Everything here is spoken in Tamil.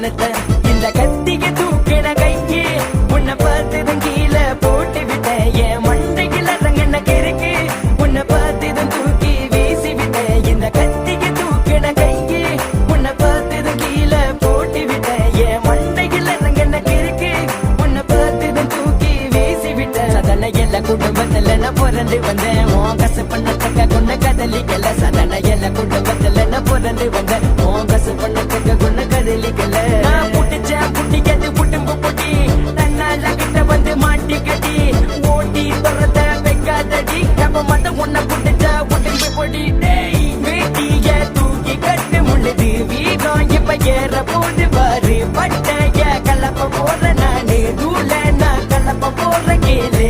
மனத்தை இந்த கத்திய தூக்கின கைக்கு உன்னை பார்த்ததும் கீழே போட்டு விட்டேன் என் மண்டையில் ரங்கன கிறுக்கு உன்னை பார்த்ததும் தூக்கி வீசி விட்டேன் இந்த கத்திய தூக்கின கைக்கு உன்னை பார்த்ததும் கீழே போட்டு விட்டேன் என் மண்டையில் ரங்கன கிறுக்கு உன்னை பார்த்ததும் தூக்கி வீசி விட்டேன் சதன எல்லா குடும்பத்துல நான் பிறந்து வந்தேன் உன் கசு பண்ணத்தக்க கொண்ட கதலிக்கல சதன எல்லா குடும்பத்துல நான் பிறந்து வந்தேன் உன் கசு பண்ணத்தக்க கொண்ட கதலிக்கல நான் புட்டிச்சேன் புட்டிக்கது புட்டும்பு பொட்டி தன்னால கிட்ட வந்து மாட்டி கட்டி ஓட்டி துறத வைக்காதடி நம்ம மட்டும் உன்னை புட்டிச்சா புட்டும்பு பொடி வேட்டிய தூக்கி கட்டு முழுது வீகம் இப்ப ஏற போது பாரு பட்டைய கலப்ப போற நானு தூள நான் கலப்ப போற கேளு